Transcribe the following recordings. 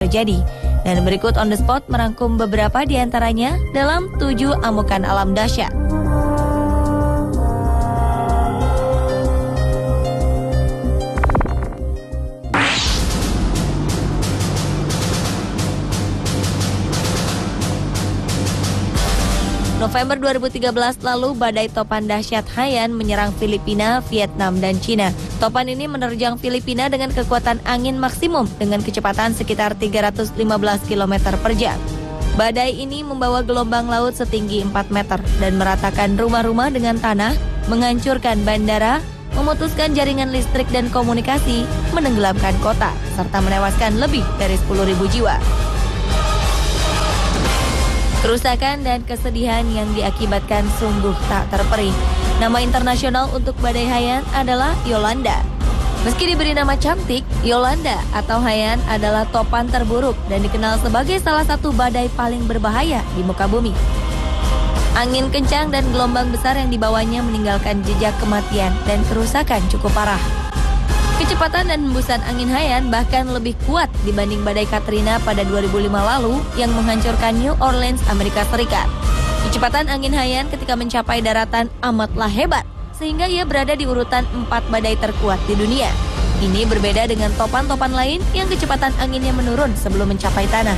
terjadi. Dan berikut on the spot merangkum beberapa di antaranya dalam 7 amukan alam dahsyat. November 2013 lalu, badai topan dahsyat Haiyan menyerang Filipina, Vietnam, dan Cina. Topan ini menerjang Filipina dengan kekuatan angin maksimum dengan kecepatan sekitar 315 km per jam. Badai ini membawa gelombang laut setinggi 4 meter dan meratakan rumah-rumah dengan tanah, menghancurkan bandara, memutuskan jaringan listrik dan komunikasi, menenggelamkan kota, serta menewaskan lebih dari 10.000 jiwa. Kerusakan dan kesedihan yang diakibatkan sungguh tak terperi. Nama internasional untuk badai Haiyan adalah Yolanda. Meski diberi nama cantik, Yolanda atau Haiyan adalah topan terburuk dan dikenal sebagai salah satu badai paling berbahaya di muka bumi. Angin kencang dan gelombang besar yang dibawanya meninggalkan jejak kematian dan kerusakan cukup parah. Kecepatan dan hembusan angin Haiyan bahkan lebih kuat dibanding badai Katrina pada 2005 lalu yang menghancurkan New Orleans, Amerika Serikat. Kecepatan angin Haiyan ketika mencapai daratan amatlah hebat, sehingga ia berada di urutan 4 badai terkuat di dunia. Ini berbeda dengan topan-topan lain yang kecepatan anginnya menurun sebelum mencapai tanah.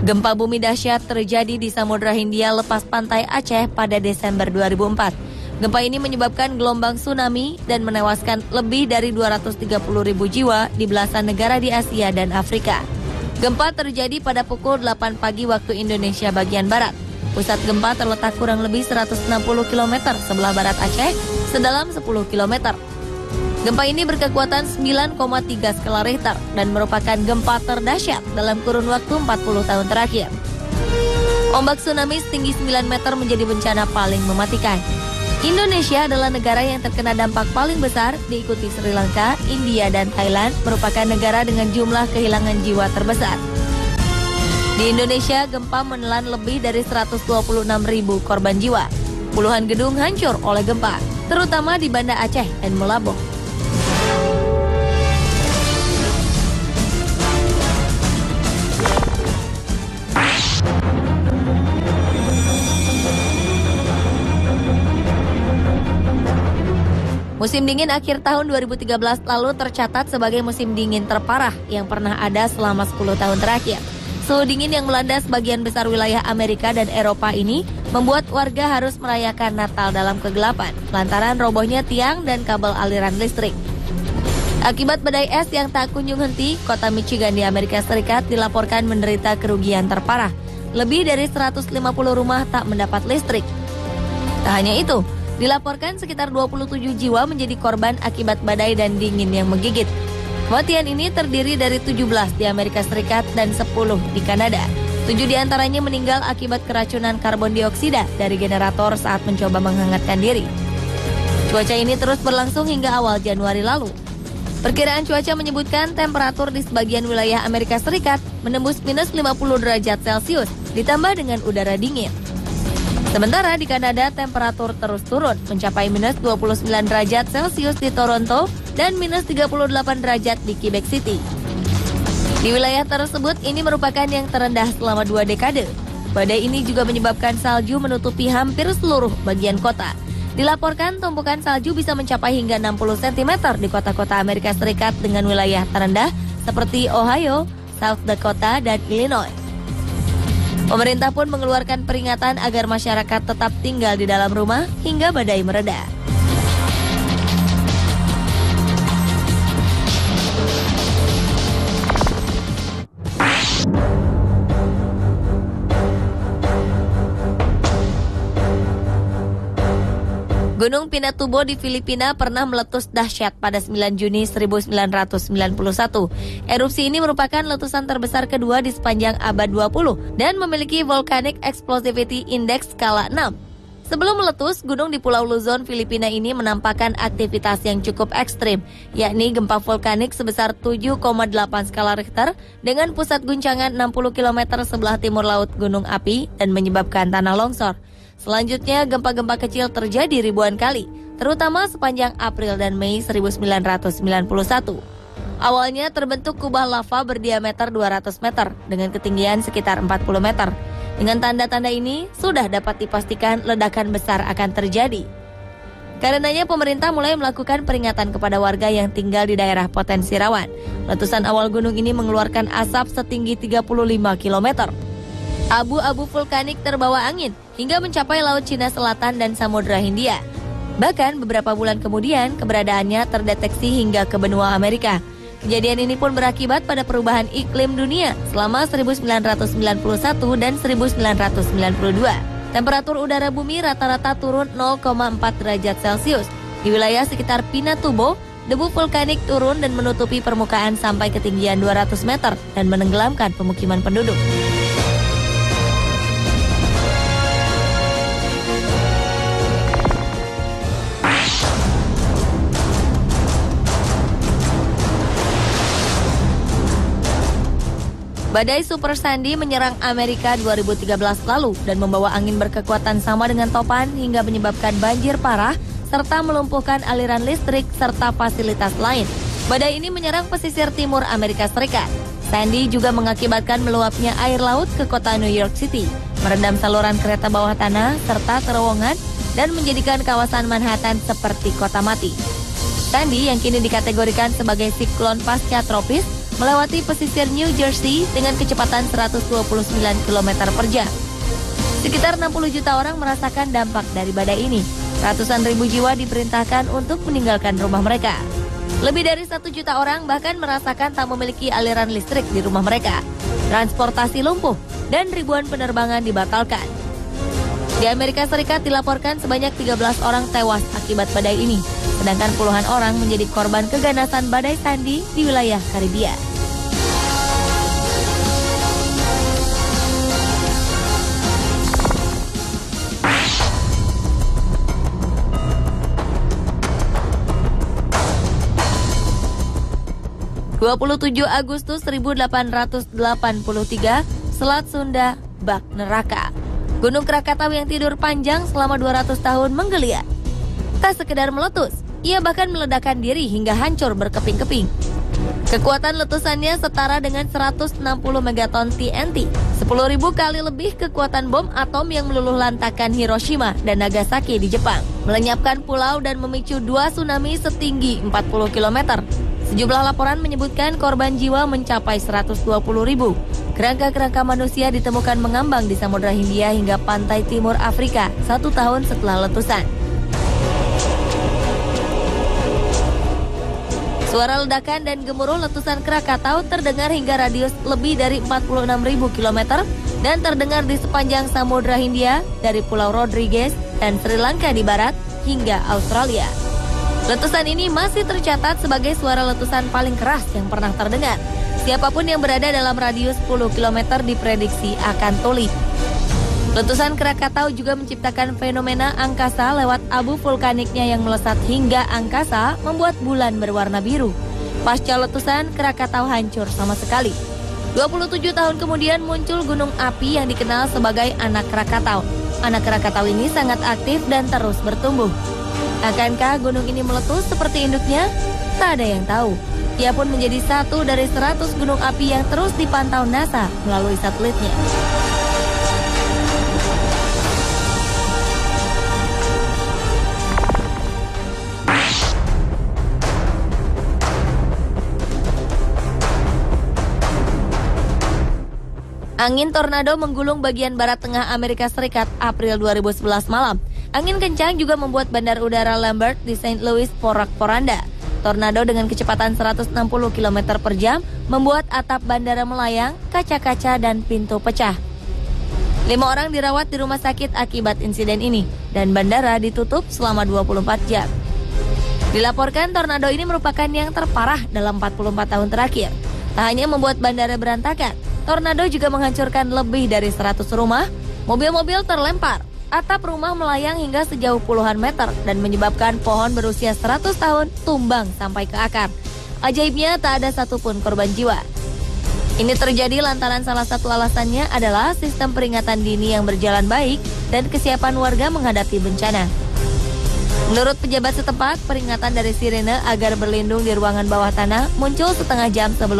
Gempa bumi dahsyat terjadi di Samudra Hindia lepas pantai Aceh pada Desember 2004. Gempa ini menyebabkan gelombang tsunami dan menewaskan lebih dari 230.000 jiwa di belasan negara di Asia dan Afrika. Gempa terjadi pada pukul 8 pagi waktu Indonesia bagian barat. Pusat gempa terletak kurang lebih 160 km sebelah barat Aceh, sedalam 10 km. Gempa ini berkekuatan 9,3 skala Richter dan merupakan gempa terdahsyat dalam kurun waktu 40 tahun terakhir. Ombak tsunami setinggi 9 meter menjadi bencana paling mematikan. Indonesia adalah negara yang terkena dampak paling besar, diikuti Sri Lanka, India, dan Thailand, merupakan negara dengan jumlah kehilangan jiwa terbesar. Di Indonesia, gempa menelan lebih dari 126.000 korban jiwa. Puluhan gedung hancur oleh gempa, terutama di Banda Aceh dan Meulaboh. Musim dingin akhir tahun 2013 lalu tercatat sebagai musim dingin terparah yang pernah ada selama 10 tahun terakhir. Suhu dingin yang melanda sebagian besar wilayah Amerika dan Eropa ini membuat warga harus merayakan Natal dalam kegelapan lantaran robohnya tiang dan kabel aliran listrik. Akibat badai es yang tak kunjung henti, kota Michigan di Amerika Serikat dilaporkan menderita kerugian terparah. Lebih dari 150 rumah tak mendapat listrik. Tak hanya itu, dilaporkan sekitar 27 jiwa menjadi korban akibat badai dan dingin yang menggigit. Kematian ini terdiri dari 17 di Amerika Serikat dan 10 di Kanada. 7 diantaranya meninggal akibat keracunan karbon dioksida dari generator saat mencoba menghangatkan diri. Cuaca ini terus berlangsung hingga awal Januari lalu. Perkiraan cuaca menyebutkan temperatur di sebagian wilayah Amerika Serikat menembus minus 50 derajat Celcius ditambah dengan udara dingin. Sementara di Kanada temperatur terus turun mencapai minus 29 derajat Celcius di Toronto dan minus 38 derajat di Quebec City. Di wilayah tersebut ini merupakan yang terendah selama 2 dekade. Badai ini juga menyebabkan salju menutupi hampir seluruh bagian kota. Dilaporkan tumpukan salju bisa mencapai hingga 60 cm di kota-kota Amerika Serikat dengan wilayah terendah seperti Ohio, South Dakota, dan Illinois. Pemerintah pun mengeluarkan peringatan agar masyarakat tetap tinggal di dalam rumah hingga badai mereda. Gunung Pinatubo di Filipina pernah meletus dahsyat pada 9 Juni 1991. Erupsi ini merupakan letusan terbesar kedua di sepanjang abad 20 dan memiliki Volcanic Explosivity Index skala 6. Sebelum meletus, gunung di Pulau Luzon, Filipina ini menampakkan aktivitas yang cukup ekstrim, yakni gempa vulkanik sebesar 7,8 skala Richter dengan pusat guncangan 60 km sebelah timur laut gunung api dan menyebabkan tanah longsor. Selanjutnya, gempa-gempa kecil terjadi ribuan kali, terutama sepanjang April dan Mei 1991. Awalnya terbentuk kubah lava berdiameter 200 meter dengan ketinggian sekitar 40 meter. Dengan tanda-tanda ini, sudah dapat dipastikan ledakan besar akan terjadi. Karenanya pemerintah mulai melakukan peringatan kepada warga yang tinggal di daerah potensi rawan. Letusan awal gunung ini mengeluarkan asap setinggi 35 km. Abu-abu vulkanik terbawa angin hingga mencapai Laut Cina Selatan dan Samudra Hindia. Bahkan beberapa bulan kemudian, keberadaannya terdeteksi hingga ke benua Amerika. Kejadian ini pun berakibat pada perubahan iklim dunia selama 1991 dan 1992. Temperatur udara bumi rata-rata turun 0,4 derajat Celcius. Di wilayah sekitar Pinatubo, debu vulkanik turun dan menutupi permukaan sampai ketinggian 200 meter dan menenggelamkan pemukiman penduduk. Badai Super Sandy menyerang Amerika 2013 lalu dan membawa angin berkekuatan sama dengan topan hingga menyebabkan banjir parah serta melumpuhkan aliran listrik serta fasilitas lain. Badai ini menyerang pesisir timur Amerika Serikat. Sandy juga mengakibatkan meluapnya air laut ke kota New York City, merendam saluran kereta bawah tanah serta terowongan dan menjadikan kawasan Manhattan seperti kota mati. Sandy yang kini dikategorikan sebagai siklon pasca tropis melewati pesisir New Jersey dengan kecepatan 129 km per jam. Sekitar 60 juta orang merasakan dampak dari badai ini. Ratusan ribu jiwa diperintahkan untuk meninggalkan rumah mereka. Lebih dari 1 juta orang bahkan merasakan tak memiliki aliran listrik di rumah mereka. Transportasi lumpuh dan ribuan penerbangan dibatalkan. Di Amerika Serikat dilaporkan sebanyak 13 orang tewas akibat badai ini. Sedangkan puluhan orang menjadi korban keganasan badai Sandy di wilayah Karibia. (27 Agustus 1883) Selat Sunda bak neraka. Gunung Krakatau yang tidur panjang selama 200 tahun menggeliat. Tak sekedar meletus, ia bahkan meledakkan diri hingga hancur berkeping-keping. Kekuatan letusannya setara dengan 160 megaton TNT, 10.000 kali lebih kekuatan bom atom yang meluluh lantakkan Hiroshima dan Nagasaki di Jepang, melenyapkan pulau dan memicu 2 tsunami setinggi 40 km. Sejumlah laporan menyebutkan korban jiwa mencapai 120.000. Kerangka-kerangka manusia ditemukan mengambang di Samudra Hindia hingga pantai timur Afrika 1 tahun setelah letusan. Suara ledakan dan gemuruh letusan Krakatau terdengar hingga radius lebih dari 46.000 km dan terdengar di sepanjang Samudra Hindia dari Pulau Rodrigues dan Sri Lanka di barat hingga Australia. Letusan ini masih tercatat sebagai suara letusan paling keras yang pernah terdengar. Siapapun yang berada dalam radius 10 km diprediksi akan tuli. Letusan Krakatau juga menciptakan fenomena angkasa lewat abu vulkaniknya yang melesat hingga angkasa membuat bulan berwarna biru. Pasca letusan, Krakatau hancur sama sekali. 27 tahun kemudian muncul gunung api yang dikenal sebagai Anak Krakatau. Anak Krakatau ini sangat aktif dan terus bertumbuh. Akankah gunung ini meletus seperti induknya? Tak ada yang tahu. Ia pun menjadi satu dari 100 gunung api yang terus dipantau NASA melalui satelitnya. Angin tornado menggulung bagian barat tengah Amerika Serikat April 2011 malam. Angin kencang juga membuat bandar udara Lambert di St. Louis porak-poranda. Tornado dengan kecepatan 160 km per jam membuat atap bandara melayang, kaca-kaca dan pintu pecah. 5 orang dirawat di rumah sakit akibat insiden ini dan bandara ditutup selama 24 jam. Dilaporkan tornado ini merupakan yang terparah dalam 44 tahun terakhir. Tak hanya membuat bandara berantakan, tornado juga menghancurkan lebih dari 100 rumah, mobil-mobil terlempar, atap rumah melayang hingga sejauh puluhan meter dan menyebabkan pohon berusia 100 tahun tumbang sampai ke akar. Ajaibnya tak ada satupun korban jiwa. Ini terjadi lantaran salah satu alasannya adalah sistem peringatan dini yang berjalan baik dan kesiapan warga menghadapi bencana. Menurut pejabat setempat, peringatan dari sirene agar berlindung di ruangan bawah tanah muncul setengah jam sebelum